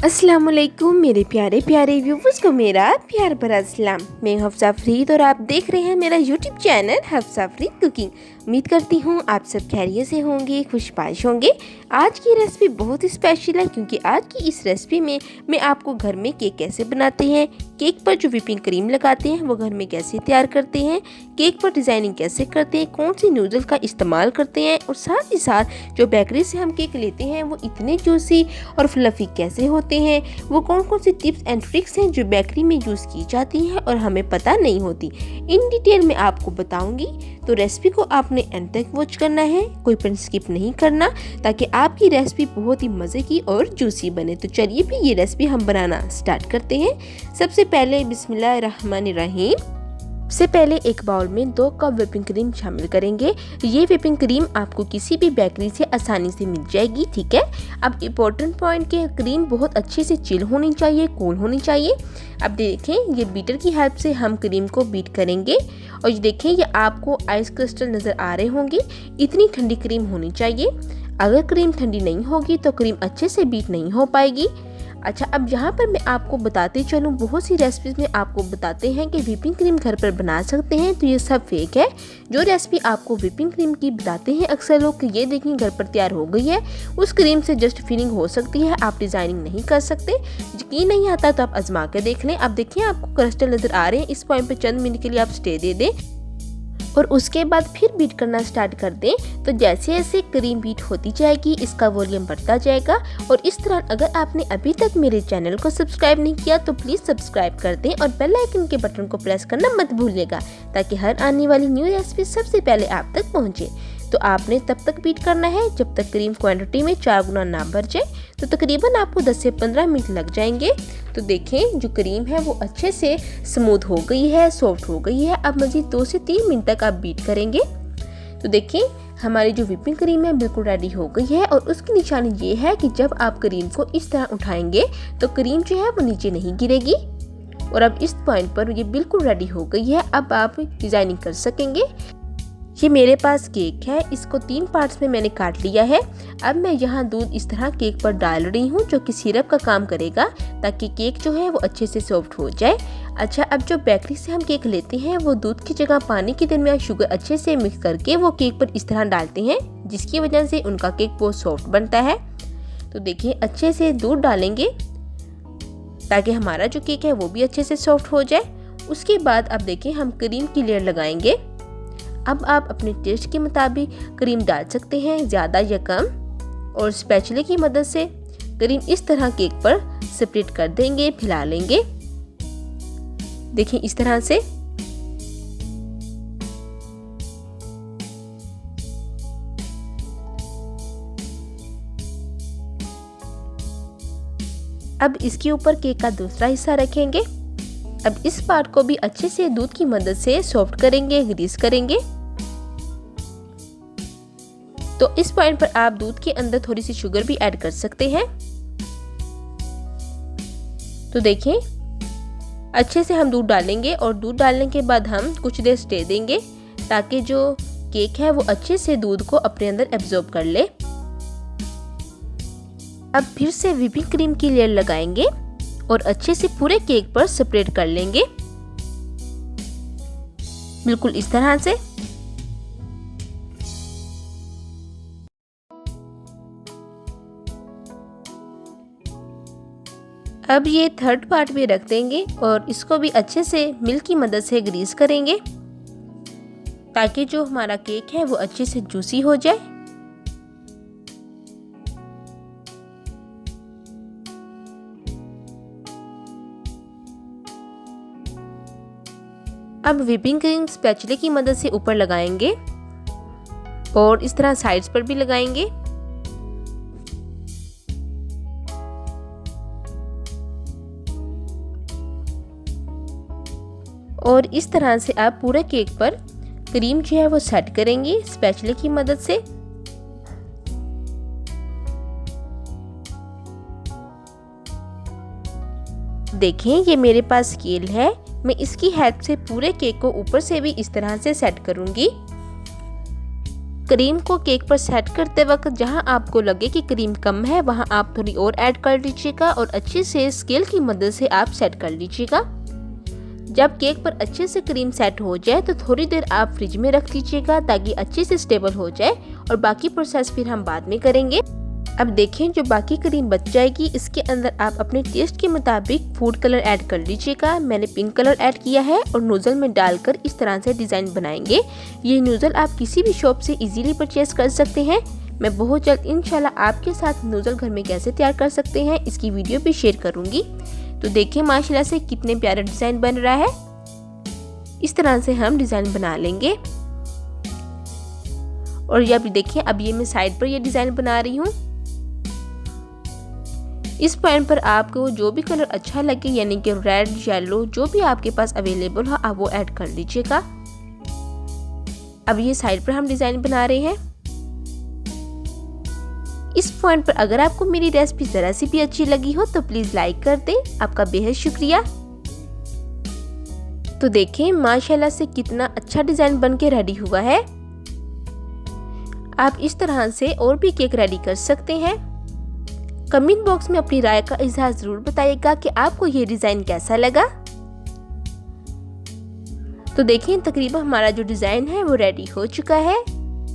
अस्सलाम वालेकुम मेरे प्यारे प्यारे व्यूवर्स को मेरा प्यार भरा सलाम। मैं हफ्सा फरीद और आप देख रहे हैं मेरा YouTube channel Hafsa Farid cooking. उम्मीद करती हूँ आप सब खैरियत से होंगे, खुशबाश होंगे। आज की रेसिपी बहुत ही स्पेशल है क्योंकि आज की इस रेसिपी में मैं आपको घर में केक कैसे बनाते हैं, केक पर जो व्हिपिंग क्रीम लगाते हैं वो घर में कैसे तैयार करते हैं, केक पर डिज़ाइनिंग कैसे करते हैं, कौन सी नूडल का इस्तेमाल करते हैं और साथ ही साथ जो बेकरी से हम केक लेते हैं वो इतने जूसी और फ्लफी कैसे होते हैं, वो कौन कौन सी टिप्स एंड ट्रिक्स हैं जो बेकरी में यूज़ की जाती हैं और हमें पता नहीं होती, इन डिटेल में आपको बताऊंगी। तो रेसिपी को आपने एंड तक वॉच करना है, कोई पॉइंट स्किप नहीं करना ताकि आपकी रेसिपी बहुत ही मज़े की और जूसी बने। तो चलिए भी ये रेसिपी हम बनाना स्टार्ट करते हैं। सबसे पहले बिस्मिल्लाहिर्रहमानिर्रहीम। सबसे पहले एक बाउल में 2 कप व्हिपिंग क्रीम शामिल करेंगे। ये व्हिपिंग क्रीम आपको किसी भी बेकरी से आसानी से मिल जाएगी, ठीक है। अब इम्पोर्टेंट पॉइंट के क्रीम बहुत अच्छे से चिल होनी चाहिए, कूल होनी चाहिए। अब देखें ये बीटर की हेल्प से हम क्रीम को बीट करेंगे और ये देखें ये आपको आइस क्रिस्टल नज़र आ रहे होंगे। इतनी ठंडी क्रीम होनी चाहिए। अगर क्रीम ठंडी नहीं होगी तो क्रीम अच्छे से बीट नहीं हो पाएगी। अच्छा, अब यहाँ पर मैं आपको बताते चलूँ, बहुत सी रेसिपीज़ में आपको बताते हैं कि व्हिपिंग क्रीम घर पर बना सकते हैं, तो ये सब फेक है। जो रेसिपी आपको व्हिपिंग क्रीम की बताते हैं अक्सर लोग कि ये देखिए घर पर तैयार हो गई है, उस क्रीम से जस्ट फिलिंग हो सकती है, आप डिज़ाइनिंग नहीं कर सकते। यकीन नहीं आता तो आप आजमा कर देख लें। अब देखिए आपको क्रिस्टल नज़र आ रहे हैं, इस पॉइंट पर चंद मिनट के लिए आप स्टे दे दें और उसके बाद फिर बीट करना स्टार्ट कर दें। तो जैसे जैसे क्रीम बीट होती जाएगी इसका वॉल्यूम बढ़ता जाएगा। और इस तरह अगर आपने अभी तक मेरे चैनल को सब्सक्राइब नहीं किया तो प्लीज़ सब्सक्राइब कर दें और बेल आइकन के बटन को प्रेस करना मत भूलिएगा ताकि हर आने वाली न्यू रेसिपी सबसे पहले आप तक पहुँचे। तो आपने तब तक बीट करना है जब तक क्रीम क्वांटिटी में 4 गुना ना बढ़ जाए। तो तकरीबन आपको 10 से 15 मिनट लग जाएंगे। तो देखें जो क्रीम है वो अच्छे से स्मूथ हो गई है, सॉफ्ट हो गई है। अब मज़ीद 2 से 3 मिनट तक आप बीट करेंगे। तो देखें हमारी जो व्हिपिंग क्रीम है बिल्कुल रेडी हो गई है और उसकी निशानी ये है कि जब आप क्रीम को इस तरह उठाएंगे तो क्रीम जो है वो नीचे नहीं गिरेगी। और अब इस पॉइंट पर ये बिल्कुल रेडी हो गई है। अब आप डिज़ाइनिंग कर सकेंगे। ये मेरे पास केक है, इसको 3 पार्ट्स में मैंने काट लिया है। अब मैं यहाँ दूध इस तरह केक पर डाल रही हूँ जो कि सिरप का काम करेगा ताकि केक जो है वो अच्छे से सॉफ्ट हो जाए। अच्छा, अब जो बेकरी से हम केक लेते हैं वो दूध की जगह पानी के दरमियान शुगर अच्छे से मिक्स करके वो केक पर इस तरह डालते हैं जिसकी वजह से उनका केक बहुत सॉफ्ट बनता है। तो देखिए अच्छे से दूध डालेंगे ताकि हमारा जो केक है वो भी अच्छे से सॉफ्ट हो जाए। उसके बाद अब देखिए हम क्रीम की लेयर लगाएंगे। अब आप अपने टेस्ट के मुताबिक क्रीम डाल सकते हैं, ज़्यादा या कम, और स्पैचुला की मदद से क्रीम इस तरह केक पर स्प्रेड कर देंगे, फैला लेंगे। देखिए इस तरह से। अब इसके ऊपर केक का दूसरा हिस्सा रखेंगे। अब इस पार्ट को भी अच्छे से दूध की मदद से सॉफ्ट करेंगे, ग्रीस करेंगे। तो इस पॉइंट पर आप दूध के अंदर थोड़ी सी शुगर भी ऐड कर सकते हैं। तो देखें अच्छे से हम दूध डालेंगे और दूध डालने के बाद हम कुछ देर स्टे देंगे ताकि जो केक है वो अच्छे से दूध को अपने अंदर एब्जॉर्ब कर ले। अब फिर से व्हिपिंग क्रीम की लेयर लगाएंगे और अच्छे से पूरे केक पर स्प्रेड कर लेंगे, बिल्कुल इस तरह से। अब ये थर्ड पार्ट भी रख देंगे और इसको भी अच्छे से मिल्क की मदद से ग्रीस करेंगे ताकि जो हमारा केक है वो अच्छे से जूसी हो जाए। अब व्हिपिंग क्रीम स्पैचुला की मदद से ऊपर लगाएंगे और इस तरह साइड्स पर भी लगाएंगे। और इस तरह से आप पूरे केक पर क्रीम जो है वो सेट करेंगे स्पैचुला की मदद से। देखें ये मेरे पास स्केल है, मैं इसकी हेल्प से पूरे केक को ऊपर से भी इस तरह से सेट करूंगी। क्रीम को केक पर सेट करते वक्त जहां आपको लगे कि क्रीम कम है वहां आप थोड़ी और ऐड कर लीजिएगा और अच्छे से स्केल की मदद से आप सेट कर लीजिएगा। जब केक पर अच्छे से क्रीम सेट हो जाए तो थोड़ी देर आप फ्रिज में रख लीजिएगा ताकि अच्छे से स्टेबल हो जाए और बाकी प्रोसेस फिर हम बाद में करेंगे। अब देखें जो बाकी क्रीम बच जाएगी इसके अंदर आप अपने टेस्ट के मुताबिक फूड कलर ऐड कर लीजिएगा। मैंने पिंक कलर ऐड किया है और नोज़ल में डालकर इस तरह से डिज़ाइन बनाएंगे। ये नोज़ल आप किसी भी शॉप से इजीली परचेज कर सकते हैं। मैं बहुत जल्द इंशाल्लाह आपके साथ नोज़ल घर में कैसे तैयार कर सकते हैं इसकी वीडियो भी शेयर करूँगी। तो देखिए माशाल्लाह से कितने प्यारा डिज़ाइन बन रहा है। इस तरह से हम डिज़ाइन बना लेंगे। और ये अभी देखिए अब ये मैं साइड पर ये डिज़ाइन बना रही हूँ। इस पॉइंट पर आपको जो भी कलर अच्छा लगे यानी कि रेड, येलो जो भी आपके पास अवेलेबल हो आप वो ऐड कर लीजिएगा। अब ये साइड पर हम डिज़ाइन बना रहे हैं। इस पॉइंट पर अगर आपको मेरी रेसिपी ज़रा सी भी अच्छी लगी हो तो प्लीज़ लाइक कर दें, आपका बेहद शुक्रिया। तो देखें माशाल्लाह से कितना अच्छा डिज़ाइन बन के रेडी हुआ है। आप इस तरह से और भी केक रेडी कर सकते हैं। कमेंट बॉक्स में अपनी राय का इजहार ज़रूर बताइएगा कि आपको ये डिज़ाइन कैसा लगा। तो देखें तकरीबन हमारा जो डिज़ाइन है वो रेडी हो चुका है।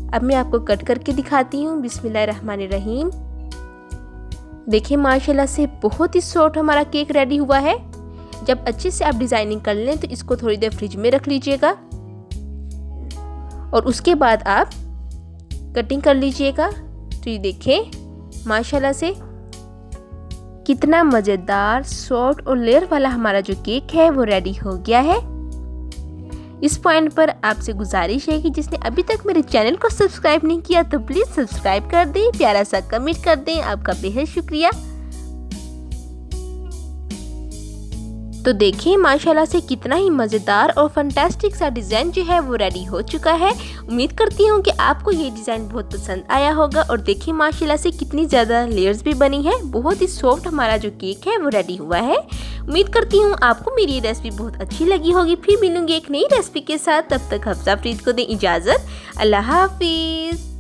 अब मैं आपको कट करके दिखाती हूँ। बिस्मिल्लाहिर्रहमानिर्रहीम। देखिए माशाल्लाह से बहुत ही सॉफ्ट हमारा केक रेडी हुआ है। जब अच्छे से आप डिज़ाइनिंग कर लें तो इसको थोड़ी देर फ्रिज में रख लीजिएगा और उसके बाद आप कटिंग कर लीजिएगा। तो ये देखें माशाल्लाह से कितना मज़ेदार, सॉफ्ट और लेयर वाला हमारा जो केक है वो रेडी हो गया है। इस पॉइंट पर आपसे गुजारिश है कि जिसने अभी तक मेरे चैनल को सब्सक्राइब नहीं किया तो प्लीज़ सब्सक्राइब कर दें, प्यारा सा कमेंट कर दें, आपका बेहद शुक्रिया। तो देखिए माशाल्लाह से कितना ही मज़ेदार और फंटास्टिक सा डिज़ाइन जो है वो रेडी हो चुका है। उम्मीद करती हूँ कि आपको ये डिज़ाइन बहुत पसंद आया होगा। और देखिए माशाल्लाह से कितनी ज़्यादा लेयर्स भी बनी है। बहुत ही सॉफ्ट हमारा जो केक है वो रेडी हुआ है। उम्मीद करती हूँ आपको मेरी ये रेसिपी बहुत अच्छी लगी होगी। फिर मिलूंगी एक नई रेसिपी के साथ, तब तक हफ्सा फरीद को दें इजाज़त। अल्लाह हाफिज़।